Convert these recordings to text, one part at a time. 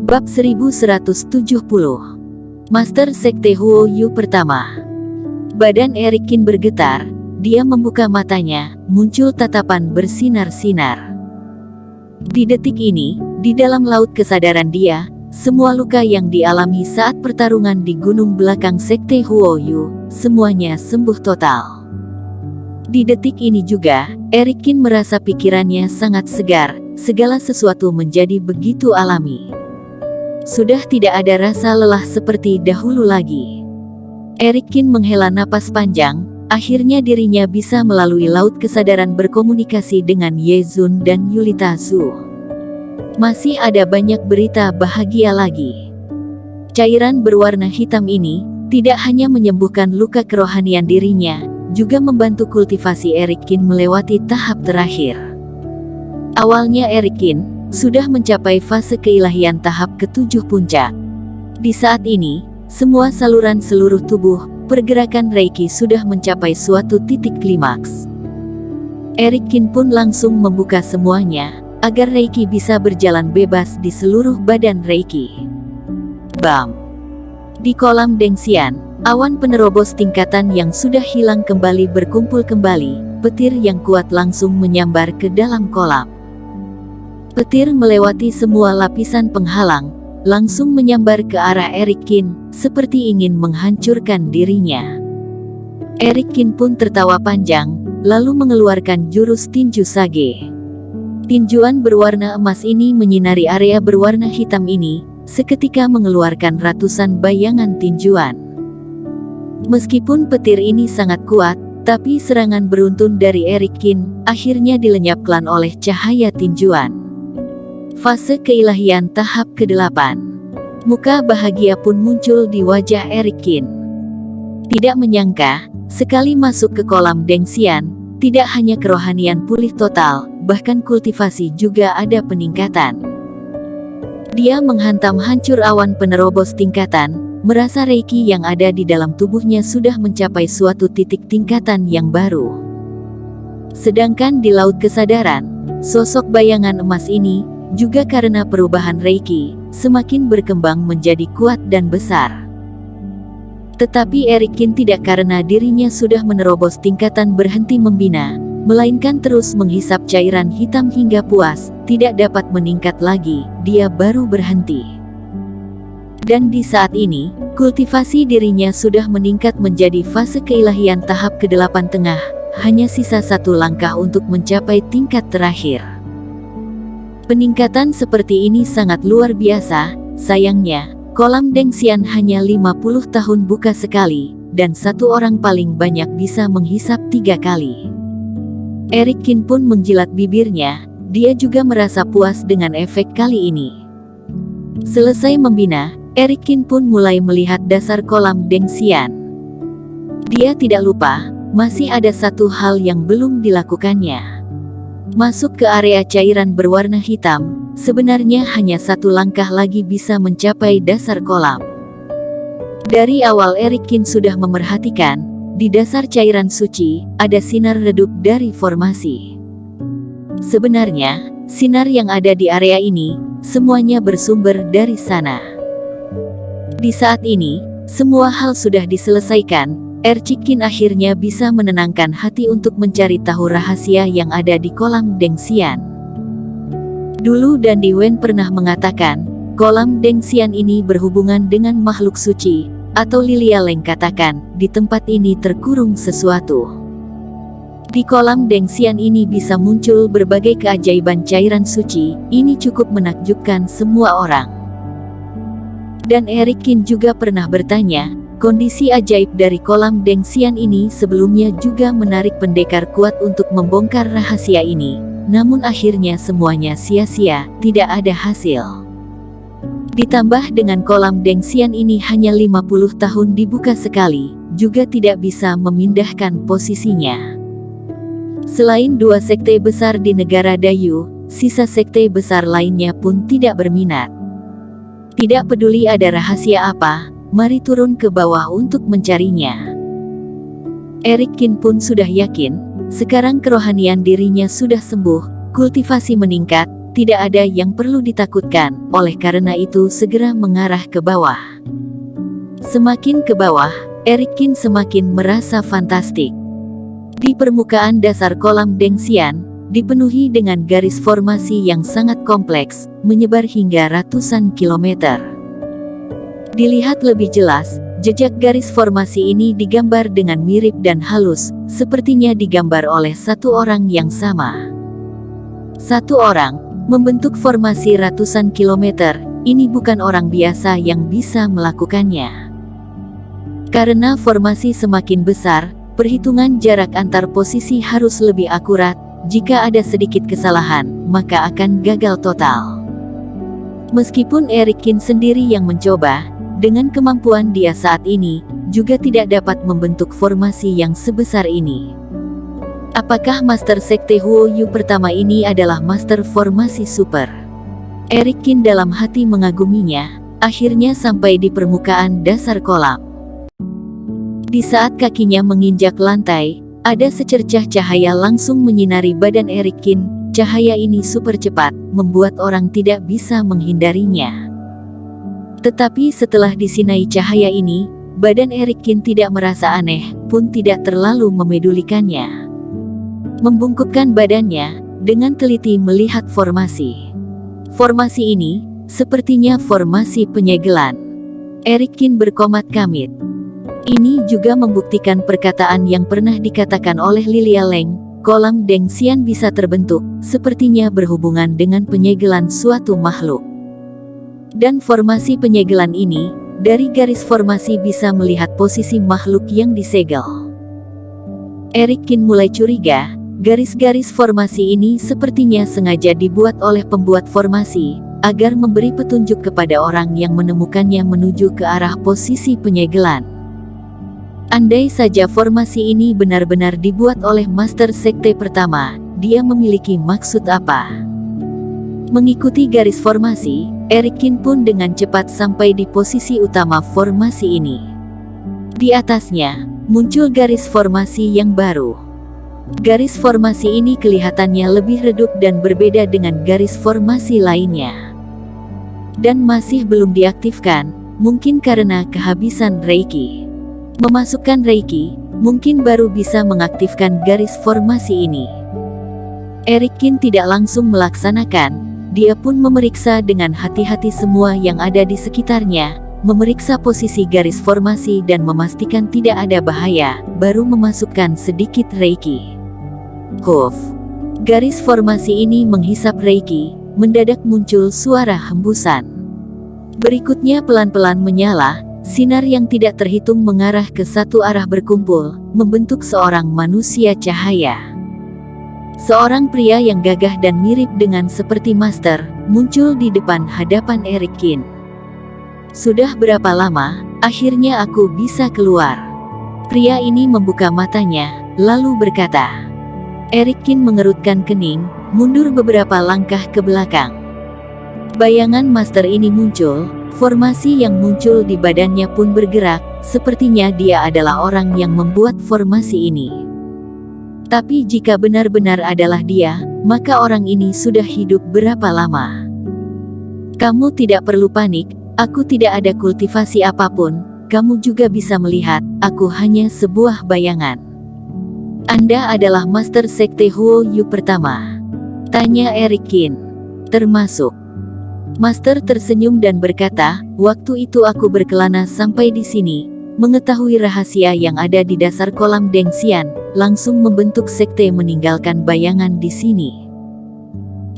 Bab 1170. Master Sekte Huo Yu pertama. Badan Eric Qin bergetar, dia membuka matanya, muncul tatapan bersinar-sinar. Di detik ini, di dalam laut kesadaran dia, semua luka yang dialami saat pertarungan di gunung belakang Sekte Huo Yu, semuanya sembuh total. Di detik ini juga, Eric Qin merasa pikirannya sangat segar, segala sesuatu menjadi begitu alami. Sudah tidak ada rasa lelah seperti dahulu lagi. Eric Qin menghela napas panjang, akhirnya dirinya bisa melalui laut kesadaran berkomunikasi dengan Ye Zun dan Yulita Zhu. Masih ada banyak berita bahagia lagi. Cairan berwarna hitam ini tidak hanya menyembuhkan luka kerohanian dirinya, juga membantu kultivasi Eric Qin melewati tahap terakhir. Awalnya Eric Qin sudah mencapai fase keilahian tahap ke-7 puncak. Di saat ini, semua saluran seluruh tubuh, pergerakan Reiki sudah mencapai suatu titik klimaks. Eric Qin pun langsung membuka semuanya, agar Reiki bisa berjalan bebas di seluruh badan Reiki. Bam! Di kolam Dengxian, awan penerobos tingkatan yang sudah hilang kembali berkumpul kembali, petir yang kuat langsung menyambar ke dalam kolam. Petir melewati semua lapisan penghalang, langsung menyambar ke arah Eric Qin, seperti ingin menghancurkan dirinya. Eric Qin pun tertawa panjang, lalu mengeluarkan jurus tinju sage. Tinjuan berwarna emas ini menyinari area berwarna hitam ini, seketika mengeluarkan ratusan bayangan tinjuan. Meskipun petir ini sangat kuat, tapi serangan beruntun dari Eric Qin akhirnya dilenyapkan oleh cahaya tinjuan. Fase keilahian tahap ke-8. Muka bahagia pun muncul di wajah Eric Qin. Tidak menyangka, sekali masuk ke kolam Dengxian, tidak hanya kerohanian pulih total, bahkan kultivasi juga ada peningkatan. Dia menghantam hancur awan penerobos tingkatan, merasa Reiki yang ada di dalam tubuhnya sudah mencapai suatu titik tingkatan yang baru. Sedangkan di laut kesadaran, sosok bayangan emas ini juga karena perubahan Reiki, semakin berkembang menjadi kuat dan besar. Tetapi Eric Qin tidak karena dirinya sudah menerobos tingkatan berhenti membina, melainkan terus menghisap cairan hitam hingga puas, tidak dapat meningkat lagi, dia baru berhenti. Dan di saat ini, kultivasi dirinya sudah meningkat menjadi fase keilahian tahap ke-8 tengah, hanya sisa satu langkah untuk mencapai tingkat terakhir. Peningkatan seperti ini sangat luar biasa, sayangnya, kolam Dengxian hanya 50 tahun buka sekali, dan satu orang paling banyak bisa menghisap 3 kali. Eric Qin pun menjilat bibirnya, dia juga merasa puas dengan efek kali ini. Selesai membina, Eric Qin pun mulai melihat dasar kolam Dengxian. Dia tidak lupa, masih ada satu hal yang belum dilakukannya. Masuk ke area cairan berwarna hitam, sebenarnya hanya satu langkah lagi bisa mencapai dasar kolam. Dari awal Eric Qin sudah memerhatikan, di dasar cairan suci, ada sinar redup dari formasi. Sebenarnya, sinar yang ada di area ini, semuanya bersumber dari sana. Di saat ini, semua hal sudah diselesaikan. Eric Qin akhirnya bisa menenangkan hati untuk mencari tahu rahasia yang ada di kolam Dengxian. Dulu Dan Di Wen pernah mengatakan, kolam Dengxian ini berhubungan dengan makhluk suci, atau Lilia Leng katakan, di tempat ini terkurung sesuatu. Di kolam Dengxian ini bisa muncul berbagai keajaiban cairan suci, ini cukup menakjubkan semua orang. Dan Eric Qin juga pernah bertanya, kondisi ajaib dari kolam Dengxian ini sebelumnya juga menarik pendekar kuat untuk membongkar rahasia ini, namun akhirnya semuanya sia-sia, tidak ada hasil. Ditambah dengan kolam Dengxian ini hanya 50 tahun dibuka sekali, juga tidak bisa memindahkan posisinya. Selain 2 sekte besar di negara Dayu, sisa sekte besar lainnya pun tidak berminat. Tidak peduli ada rahasia apa, mari turun ke bawah untuk mencarinya. Eric Qin pun sudah yakin, sekarang kerohanian dirinya sudah sembuh, kultivasi meningkat, tidak ada yang perlu ditakutkan, oleh karena itu segera mengarah ke bawah. Semakin ke bawah, Eric Kin semakin merasa fantastik. Di permukaan dasar kolam Dengxian, dipenuhi dengan garis formasi yang sangat kompleks, menyebar hingga ratusan kilometer. Dilihat lebih jelas, jejak garis formasi ini digambar dengan mirip dan halus, sepertinya digambar oleh satu orang yang sama. Satu orang, membentuk formasi ratusan kilometer, ini bukan orang biasa yang bisa melakukannya. Karena formasi semakin besar, perhitungan jarak antar posisi harus lebih akurat, jika ada sedikit kesalahan, maka akan gagal total. Meskipun Eric Kin sendiri yang mencoba, dengan kemampuan dia saat ini, juga tidak dapat membentuk formasi yang sebesar ini. Apakah Master Sekte Huo Yu pertama ini adalah Master Formasi Super? Eric Kin dalam hati mengaguminya, akhirnya sampai di permukaan dasar kolam. Di saat kakinya menginjak lantai, ada secercah cahaya langsung menyinari badan Eric Kin. Cahaya ini super cepat, membuat orang tidak bisa menghindarinya. Tetapi setelah disinai cahaya ini, badan Eric Kin tidak merasa aneh, pun tidak terlalu memedulikannya. Membungkukkan badannya, dengan teliti melihat formasi. Formasi ini, sepertinya formasi penyegelan. Eric Kin berkomat kamit. Ini juga membuktikan perkataan yang pernah dikatakan oleh Lilia Leng, kolam Dengxian bisa terbentuk, sepertinya berhubungan dengan penyegelan suatu makhluk. Dan formasi penyegelan ini, dari garis formasi bisa melihat posisi makhluk yang disegel. Eric Kin mulai curiga, garis-garis formasi ini sepertinya sengaja dibuat oleh pembuat formasi, agar memberi petunjuk kepada orang yang menemukannya menuju ke arah posisi penyegelan. Andai saja formasi ini benar-benar dibuat oleh Master Sekte pertama, dia memiliki maksud apa? Mengikuti garis formasi, Eric Kin pun dengan cepat sampai di posisi utama formasi ini. Di atasnya, muncul garis formasi yang baru. Garis formasi ini kelihatannya lebih redup dan berbeda dengan garis formasi lainnya. Dan masih belum diaktifkan, mungkin karena kehabisan Reiki. Memasukkan Reiki, mungkin baru bisa mengaktifkan garis formasi ini. Eric Kin tidak langsung melaksanakan, dia pun memeriksa dengan hati-hati semua yang ada di sekitarnya, memeriksa posisi garis formasi dan memastikan tidak ada bahaya, baru memasukkan sedikit Reiki. Huf! Garis formasi ini menghisap Reiki, mendadak muncul suara hembusan. Berikutnya pelan-pelan menyala, sinar yang tidak terhitung mengarah ke satu arah berkumpul, membentuk seorang manusia cahaya. Seorang pria yang gagah dan mirip dengan seperti Master, muncul di depan hadapan Eric Kin. Sudah berapa lama, akhirnya aku bisa keluar. Pria ini membuka matanya, lalu berkata. Eric Kin mengerutkan kening, mundur beberapa langkah ke belakang. Bayangan Master ini muncul, formasi yang muncul di badannya pun bergerak, sepertinya dia adalah orang yang membuat formasi ini. Tapi jika benar-benar adalah dia, maka orang ini sudah hidup berapa lama? Kamu tidak perlu panik, aku tidak ada kultivasi apapun, kamu juga bisa melihat, aku hanya sebuah bayangan. Anda adalah Master Sekte Huo Yu pertama? Tanya Eric Kin. Termasuk. Master tersenyum dan berkata, waktu itu aku berkelana sampai di sini, mengetahui rahasia yang ada di dasar kolam Dengxian, langsung membentuk sekte meninggalkan bayangan di sini.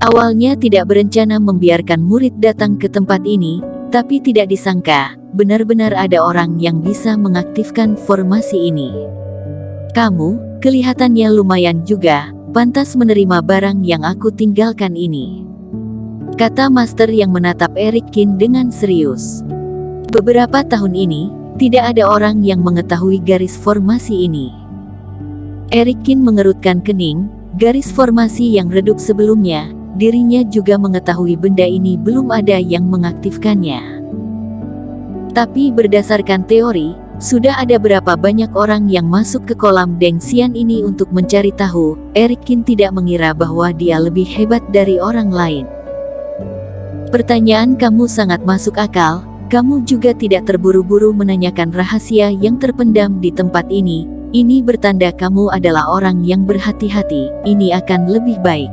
Awalnya tidak berencana membiarkan murid datang ke tempat ini, tapi tidak disangka, benar-benar ada orang yang bisa mengaktifkan formasi ini. Kamu, kelihatannya lumayan juga, pantas menerima barang yang aku tinggalkan ini. Kata Master yang menatap Eric Kin dengan serius. Beberapa tahun ini, tidak ada orang yang mengetahui garis formasi ini. Eric Kin mengerutkan kening, garis formasi yang redup sebelumnya, dirinya juga mengetahui benda ini belum ada yang mengaktifkannya. Tapi berdasarkan teori, sudah ada berapa banyak orang yang masuk ke kolam Dengxian ini untuk mencari tahu, Eric Kin tidak mengira bahwa dia lebih hebat dari orang lain. Pertanyaan kamu sangat masuk akal. Kamu juga tidak terburu-buru menanyakan rahasia yang terpendam di tempat ini. Ini bertanda kamu adalah orang yang berhati-hati. Ini akan lebih baik.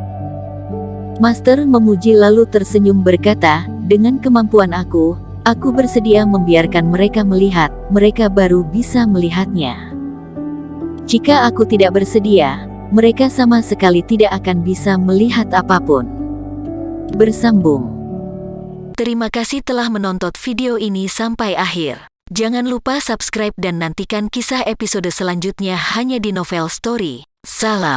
Master memuji lalu tersenyum berkata, dengan kemampuan aku bersedia membiarkan mereka melihat, mereka baru bisa melihatnya. Jika aku tidak bersedia, mereka sama sekali tidak akan bisa melihat apapun. Bersambung. Terima kasih telah menonton video ini sampai akhir. Jangan lupa subscribe dan nantikan kisah episode selanjutnya hanya di Novel Story. Salam.